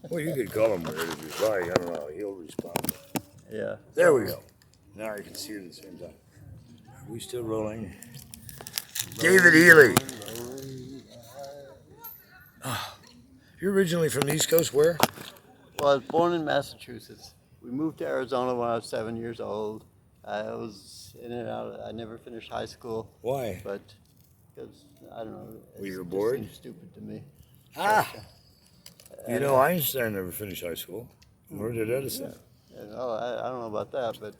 Well, you could call him weird if you like. I don't know. He'll respond. Yeah. There we go. Now I can see it at the same time. Are we still rolling? David Healey. You're originally from the East Coast. Where? Well, I was born in Massachusetts. We moved to Arizona when I was 7 years old. I was in and out. I never finished high school. Why? But because I don't know. Were you It bored? seemed stupid to me. You know, Einstein never finished high school. Nor did Edison. Yeah. Well, I don't know about that, but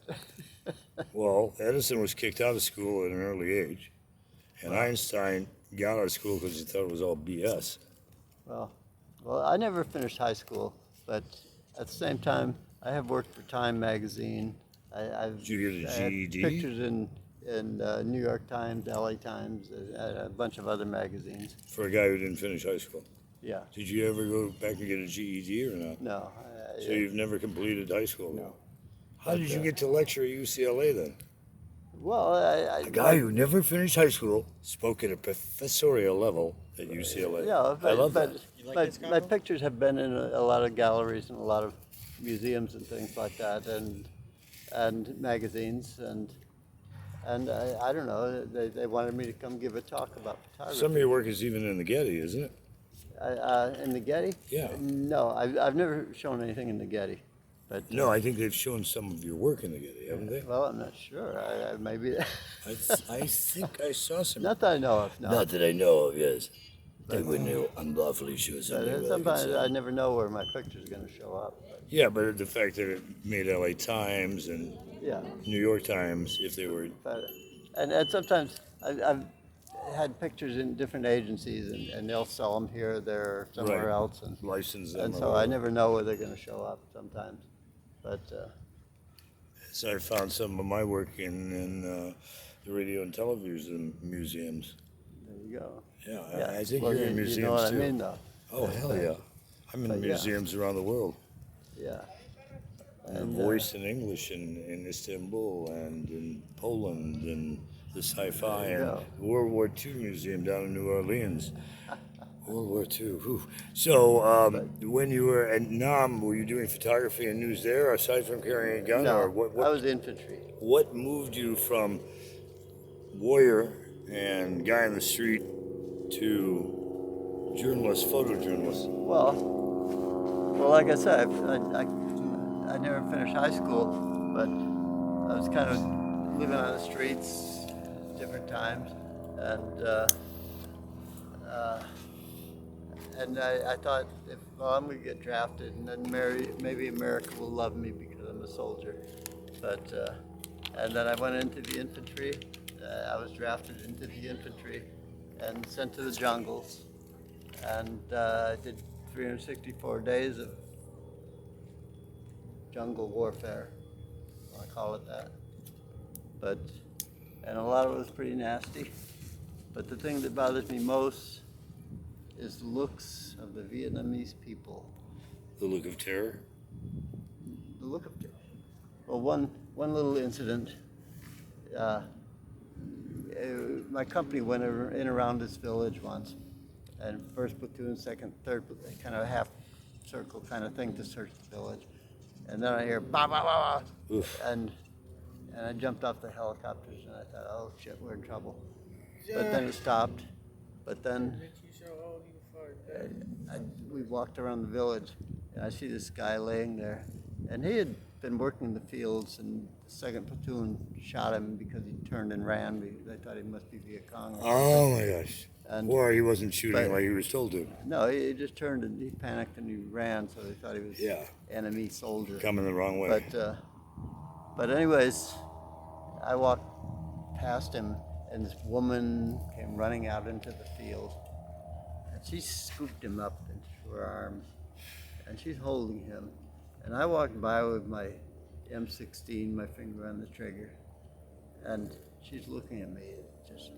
Well, Edison was kicked out of school at an early age, and Einstein got out of school because he thought it was all BS. well, I never finished high school. But at the same time, I have worked for Time magazine. Did you get a I had GED? pictures in New York Times, LA Times, a bunch of other magazines. For a guy who didn't finish high school. Yeah. Did you ever go back and get a GED or not? No. So you've never completed high school? No. How did you get to lecture at UCLA then? Well, A guy who never finished high school spoke at a professorial level at UCLA. Yeah, I love that. But my pictures have been in a lot of galleries and a lot of museums and things like that, and magazines, and I don't know. They wanted me to come give a talk about photography. Some of your work is even in the Getty, isn't it? In the Getty? Yeah. No, I've never shown anything in the Getty. But No, I think they've shown some of your work in the Getty, haven't they? well, I'm not sure. Maybe. I think I saw some. Not that I know of. No. Not that I know of, yes. They wouldn't unlawfully show But something. where they could sometimes sell. I never know where my picture's going to show up. But Yeah, but the fact that it made LA Times and yeah. New York Times, if they were. But, and sometimes I've had pictures in different agencies, and they'll sell them here, there, or somewhere Right. else, and Licensed them. and or so I whatever. never know where they're going to show up sometimes. But So I found some of my work in the radio and television museums. there you go. Yeah, I think Well, you're in you museums know what too. I mean, though. Oh, hell yeah. I'm in But yeah. museums around the world. Yeah. The Voice in English in Istanbul and in Poland and the Sci-Fi There you and go. the World War II Museum down in New Orleans. World War II. Whew. So when you were at NAM, were you doing photography and news there aside from carrying a gun? No, Or what I was infantry. what moved you from warrior and guy in the street to journalist, photojournalist? Well, like I said, I never finished high school, but I was kind of living on the streets different times, and I thought, I'm going to get drafted and then maybe America will love me because I'm a soldier. But and then I went into the infantry. I was drafted into the infantry and sent to the jungles, and I did 364 days of jungle warfare, I call it that. And a lot of it was pretty nasty. But the thing that bothers me most is the looks of the Vietnamese people. The look of terror? The look of it. Well, one little incident. My company went in around this village once, and first platoon, second, third, kind of a half circle kind of thing to search the village. And then I hear bah, bah, bah, bah. Oof. And I jumped off the helicopters and I thought, oh shit, we're in trouble. But then it stopped. But then we walked around the village and I see this guy laying there. And he had been working in the fields, and the second platoon shot him because he turned and ran because they thought he must be Viet Cong. Oh my gosh. And Or he wasn't shooting but- like he was told to. no, he just turned and he panicked and he ran, so they thought he was enemy soldier. Coming the wrong way. But anyways, I walked past him, and this woman came running out into the field, and she scooped him up into her arms, and she's holding him. And I walked by with my M16, my finger on the trigger, and she's looking at me, just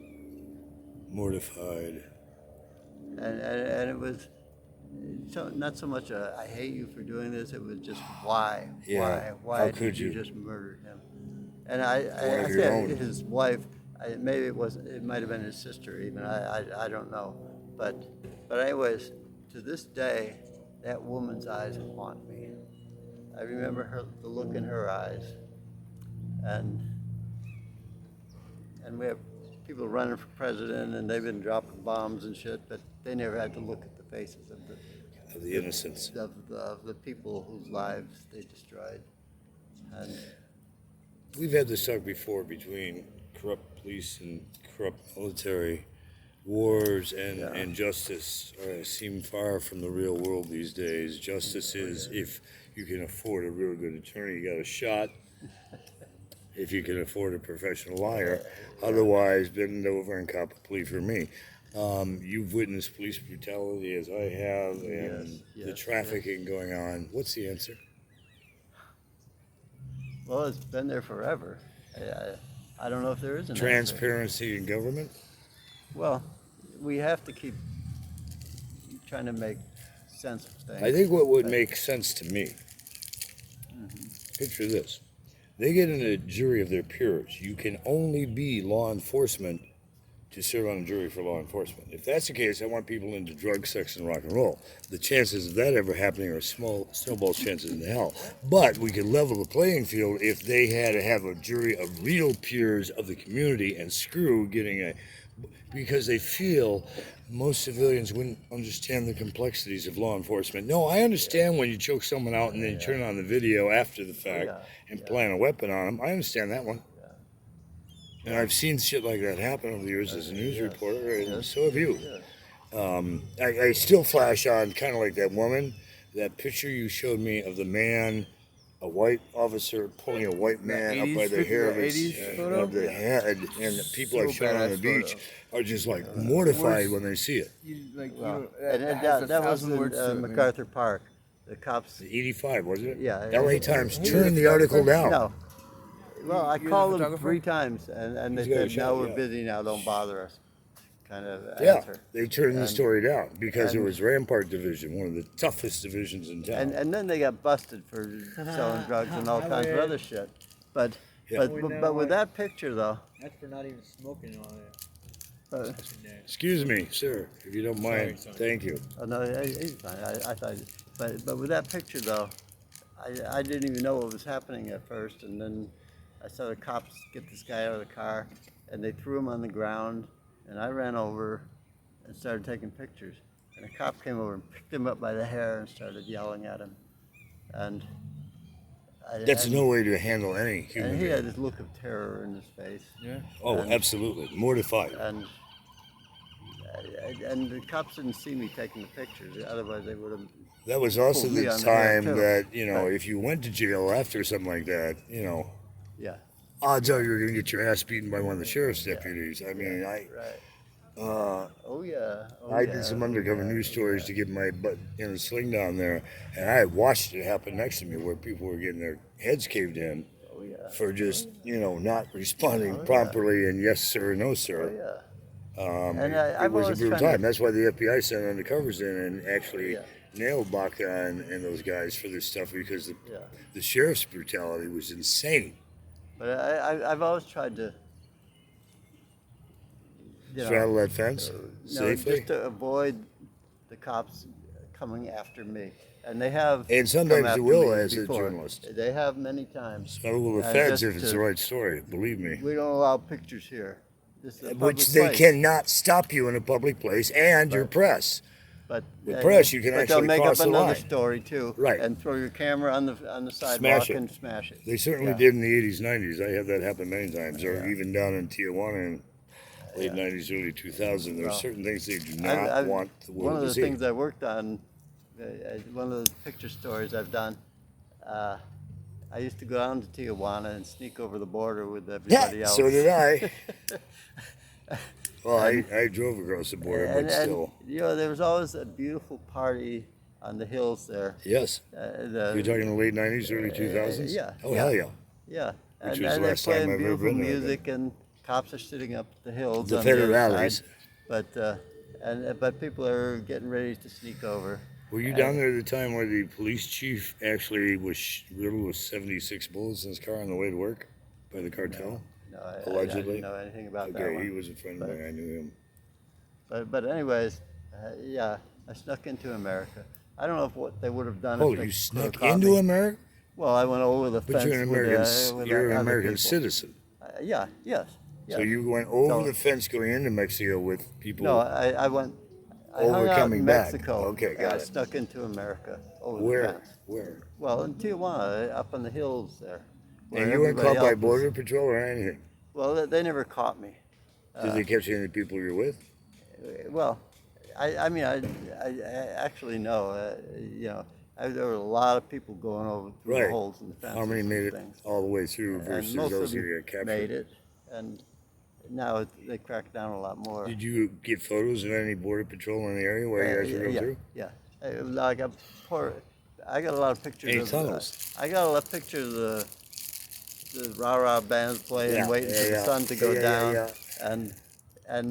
Mortified. and it was not so much a I hate you for doing this. It was just why How did could you you? just murder him? And I One of your said own. his wife. Maybe it might have been his sister even. I don't know. But anyways, to this day, that woman's eyes haunt me. I remember the look in her eyes, and we have people running for president, and they've been dropping bombs and shit, but they never had to look at the faces of the innocents. of the people whose lives they destroyed. And We've had this talk before between corrupt police and corrupt military. Wars and justice seem far from the real world these days. Justice is if you can afford a real good attorney, you got a shot. If you can afford a professional liar, otherwise bend over and cop a plea for me. You've witnessed police brutality as I have, and the trafficking going on. What's the answer? well, it's been there forever. I don't know if there is an Transparency in government? Well, we have to keep trying to make sense of things. I think what would make sense to me, picture this. They get in a jury of their peers. You can only be law enforcement to serve on a jury for law enforcement. If that's the case, I want people into drugs, sex, and rock and roll. The chances of that ever happening are small, snowball's chances in hell. But we could level the playing field if they had to have a jury of real peers of the community and screw getting a... Because they feel most civilians wouldn't understand the complexities of law enforcement. No, I understand when you choke someone out and then you turn on the video after the fact and plant a weapon on them. I understand that one. And I've seen shit like that happen over the years as a news reporter, and so have you. I still flash on kind of like that woman, that picture you showed me of the man, a white officer pulling a white man up by the hair of the head, and the people I've shot on the beach are just like mortified when they see it. That was in MacArthur Park. The cops. 85, wasn't it? Yeah. LA Times turned the article down. No. Well, I called them 3 times, and they said, "No, we're busy now. Don't bother us." Kind of answer. They turned the story down because it was Rampart Division, one of the toughest divisions in town. And then they got busted for selling drugs and all kinds of other shit. But with that picture though. That's for not even smoking on it. Excuse me, sir, if you don't mind. Sorry. Thank you. Oh no, he's fine. I thought, but with that picture though, I didn't even know what was happening at first, and then I saw the cops get this guy out of the car, and they threw him on the ground, and I ran over and started taking pictures. And a cop came over and picked him up by the hair and started yelling at him. And That's no way to handle any human and he being. had this look of terror in his face. Yeah. Oh, absolutely. Mortified. And the cops didn't see me taking the pictures, otherwise they would have. That was also pulled me the on the hair, time too. that, if you went to jail after something like that, Yeah. odds are you're going to get your ass beaten by one of the sheriff's deputies. I mean, Right. I did some undercover news stories to get my butt in a sling down there, and I watched it happen next to me where people were getting their heads caved in for just, not responding properly and yes sir, no sir. It was a brutal time. That's why the FBI sent undercovers in and actually nailed Baca and those guys for this stuff because the sheriff's brutality was insane. But I've always tried to Straddle that fence safely. just to avoid the cops coming after me. And they have. And sometimes they will as a journalist. They have many times. So will the feds if it's the right story, believe me. We don't allow pictures here. This is a Which public they place. cannot stop you in a public place and your press. But With press, you can actually they'll make cross up the another line. story too, Right. And throw your camera on the sidewalk Smash it. and smash it. They certainly did in the 80s, 90s. I had that happen many times, or even down in Tijuana in late 90s, early 2000s. There's certain things they do not want the One world of to the see. things I worked on, one of the picture stories I've done, I used to go down to Tijuana and sneak over the border with everybody else. So did I. Well, I drove across the border, but still. There was always a beautiful party on the hills there. Yes. You're talking the late 90s, early 2000s? Yeah. Oh, hell yeah. Yeah. Which and was the they're last time playing I've ever beautiful been there, music, and cops are sitting up the hills. The on federal other alleys. side. But people are getting ready to sneak over. Were you down there at the time where the police chief actually was riddled with 76 bullets in his car on the way to work by the cartel? No, I Allegedly? didn't know anything about that Okay, one. he was a friend of mine. I knew him. But anyways, I snuck into America. I don't know if what they would have done. Oh, if they you could snuck have caught into me. America? Well, I went over the But fence. you're an American, with you're an other American people. citizen. Yeah. Yes. Yeah. So you went over So- the fence going into Mexico with people No, I went. I hung out overcoming in back. Mexico. Okay, and got I it. snuck into America over the Where? fence. Where? Well, in Tijuana, up in the hills there. where And you weren't everybody caught by else was- Border Patrol or anything? Well, they never caught me. Did they catch any of the people you're with? Well, I mean, I actually know. You know, there were a lot of people going over through Right. the holes in the fence. How many made it things. all the way through And versus most those of who them got captured? made it, and now they crack down a lot more. Did you get photos of any Border Patrol in the area where you guys were going through? Yeah. It was like I got a lot of pictures. Any of, tunnels? I got a lot of pictures of the rah-rah bands playing, Yeah, waiting for the sun to go down, and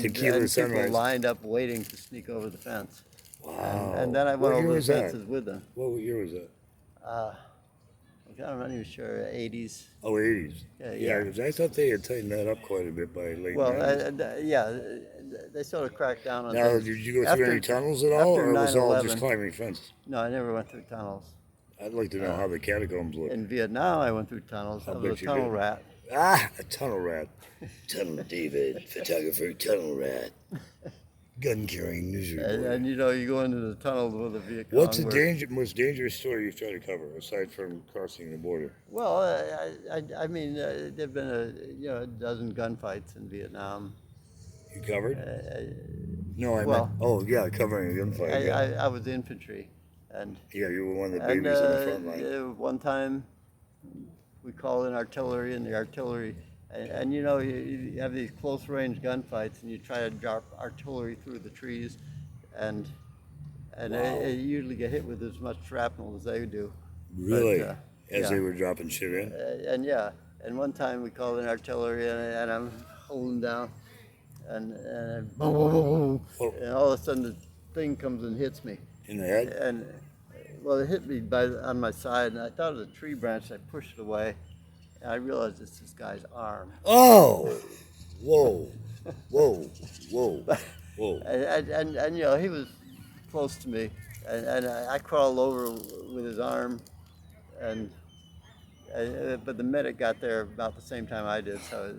Tequila and people sunrise. lined up waiting to sneak over the fence. Wow. And then I What went year over the was that? fences with them. What year was that? I'm not even sure, 80s. Oh, 80s. Yeah, Yeah, yeah. 'cause I thought they had tightened that up quite a bit by late Well, 90s. yeah, they sort of cracked down on Now, things. did you go through any tunnels at all, after or it was all 9/11. just climbing fences? No, I never went through tunnels. I'd like to know how the catacombs look. In Vietnam, I went through tunnels. I I'll was bet a you tunnel did. rat. Ah, a tunnel rat. Tunnel David, photographer, tunnel rat. Gun-carrying news reporter. And you know, you go into the tunnel with a vehicle. What's the most dangerous story you've tried to cover, aside from crossing the border? Well, I mean, there've been a dozen gunfights in Vietnam. You covered? No, I well, meant, oh yeah, covering a gunfight. Yeah. I was infantry, and Yeah, you were one of the and babies on the front line. one time we called in artillery, and the artillery, and you know, you have these close range gunfights, and you try to drop artillery through the trees, and they usually get hit with as much shrapnel as they do. Really? But, As yeah. they were dropping shit in? And one time we called in artillery, and I'm holding down, and boom, boom, boom, boom, Oh. and all of a sudden the thing comes and hits me, In the head? and well, it hit me on my side, and I thought it was a tree branch. I pushed it away, and I realized it's this guy's arm. Oh! Whoa. Whoa. Whoa. Whoa. And you know, he was close to me, and I crawled over with his arm, but the medic got there about the same time I did, so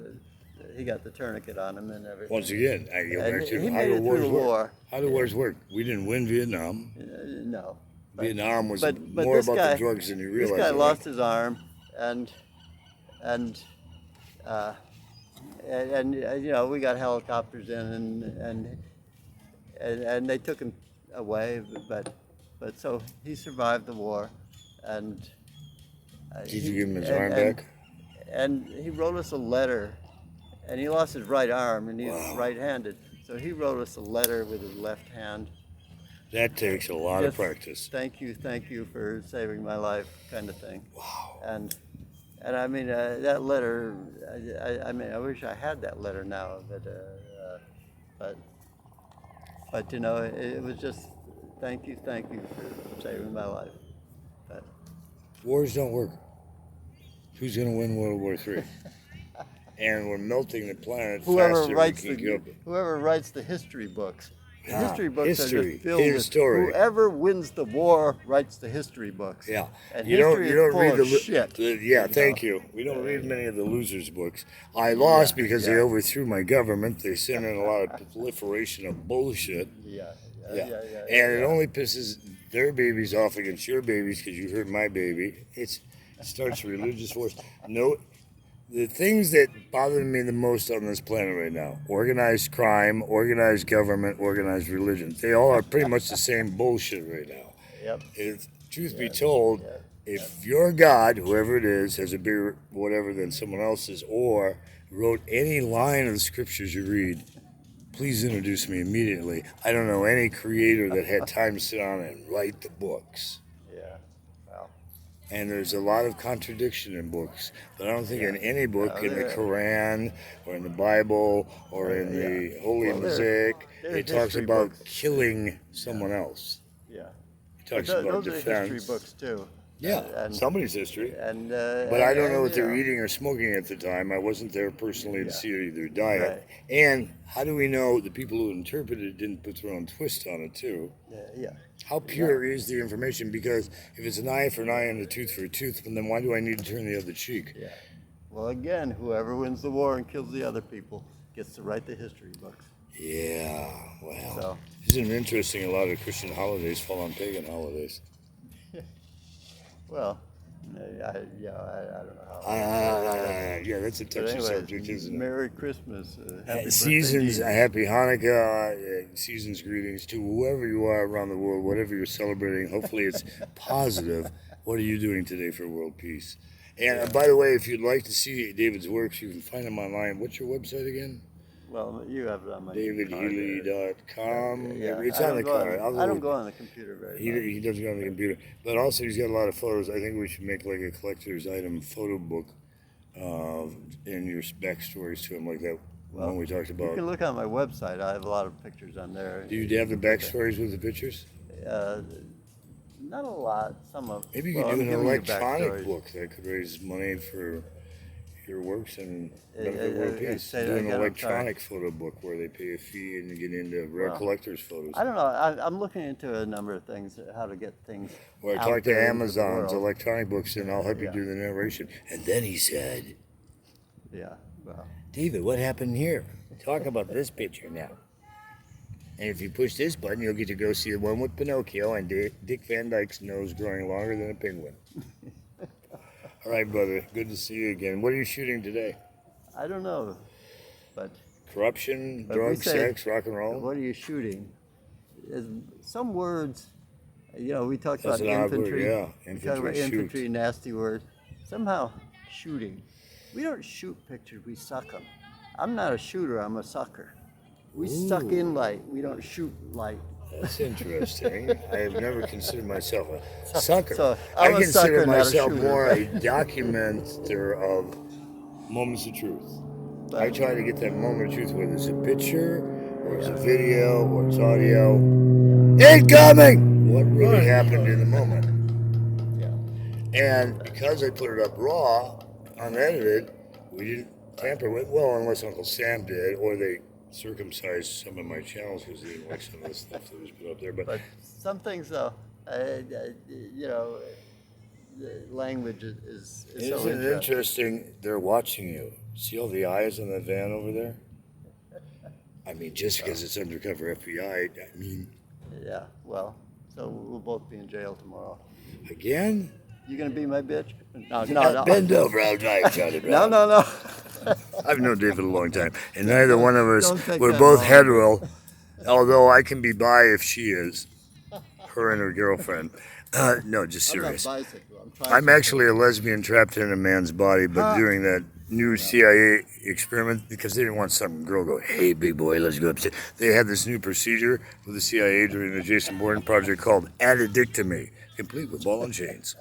he got the tourniquet on him and everything. Once again, I go And back to he how made do it through wars the work? war. How do wars work? We didn't win Vietnam. No. Vietnam was but more this about guy- the drugs than you This realize. guy I think. lost his arm, and you know, we got helicopters in, and they took him away, but so he survived the war, and Did you give him his arm back? And he wrote us a letter, and he lost his right arm, and he's right-handed, so he wrote us a letter with his left hand. That takes a lot of Just practice. Thank you for saving my life, kind of thing. Wow. And I mean, that letter, I mean, I wish I had that letter now, but you know, it was just thank you for saving my life. But, Wars don't work. Who's going to win World War III? And we're melting the planet faster. whoever writes the history books. The history books are history, just filled his with story. whoever wins the war writes the history books. Yeah, And you don't history is full read of shit. Thank you. We don't read many of the losers' books. I lost because they overthrew my government. They sent in a lot of proliferation of bullshit. Yeah. And it only pisses their babies off against your babies because you hurt my baby. It starts religious wars. No, the things that bother me the most on this planet right now: organized crime, organized government, organized religion. They all are pretty much the same bullshit right now. Yep. Truth be told, if your God, whoever it is, has a bigger whatever than someone else's, or wrote any line of the scriptures you read, please introduce me immediately. I don't know any creator that had time to sit down and write the books. Yeah. Well. And there's a lot of contradiction in books, but I don't think in any book, in the Quran or in the Bible or in the Holy Mosaic, it talks history about books. killing someone else. Yeah. It talks But about those are history defense. books too. Yeah, And- somebody's history. And But I don't know what they were you eating or smoking at the time. I wasn't there personally to see their diet. Right. And how do we know the people who interpreted it didn't put their own twist on it too? Yeah. How pure is the information? Because if it's an eye for an eye and a tooth for a tooth, then why do I need to turn the other cheek? Yeah. Well, again, whoever wins the war and kills the other people gets to write the history books. Yeah, wow. So- Isn't it interesting? A lot of Christian holidays fall on pagan holidays. Well, I don't know how. Yeah, that's a But touchy anyway, subject, isn't it? Merry Christmas. Happy Seasons, birthday. happy Hanukkah, seasons greetings to whoever you are around the world, whatever you're celebrating. Hopefully it's positive. What are you doing today for world peace? And by the way, if you'd like to see David's works, you can find him online. What's your website again? Well, you have it on my DavidHealey.com. Yeah, It's I on the don't go card. I don't go on the computer very much. He doesn't go on the computer. But also, he's got a lot of photos. I think we should make like a collector's item photo book and your backstories to him, like that one we talked You about. can look on my website. I have a lot of pictures on there. Do you have the backstories with the pictures? Not a lot. Some of. Maybe you could well, do I'm an giving you electronic backstories. book that could raise money for your works and Uh, benefit world uh, peace. say Do that an again, I'm electronic photo book where they pay a fee and you get into rare Well, collector's photos. I don't know. I'm looking into a number of things, how to get things. Or out talk to there into the Amazon's world. electronic books and I'll help you Yeah. do the narration. And then he said, Yeah. Well. David, what happened here? Talk about this picture now. And if you push this button, you'll get to go see the one with Pinocchio and Dick Van Dyke's nose growing longer than a penguin. All right, brother. Good to see you again. What are you shooting today? I don't know, but Corruption, But we drugs, say- sex, rock and roll? what are you shooting? Is some words, we talked That's about an odd word, infantry. yeah. We talked about Infantry, shoot. infantry, nasty words. Somehow, shooting. We don't shoot pictures, we suck them. I'm not a shooter, I'm a sucker. We suck in light, we don't shoot light. That's interesting. I have never considered myself a sucker. So, I I'm a consider sucker, not a myself shooter. more a documenter of moments of truth. I try to get that moment of truth, whether it's a picture, or it's a video, or it's audio. Incoming! What really happened in the moment. Yeah. And because I put it up raw, unedited, we didn't tamper with, well, unless Uncle Sam did, or they circumcised some of my channels because they didn't like some of the stuff that was put up there. But some things, though, the language is so Isn't it interesting. interesting? They're watching you. See all the eyes on that van over there? I mean, just because it's undercover FBI, I mean, Yeah, well, so we'll both be in jail tomorrow. again? You gonna be my bitch? No. Bend over, I'll drive, Charlie Brown. No. I've known David a long time, and neither one of us, Don't take we're that both wrong. hetero, although I can be bi if she is, her and her girlfriend. No, just I'm not serious. bisexual. I'm actually a lesbian trapped in a man's body, but during that new CIA experiment, because they didn't want some girl go, hey, big boy, let's go upstairs. They had this new procedure with the CIA during the Jason Bourne project called addictomy, complete with ball and chains.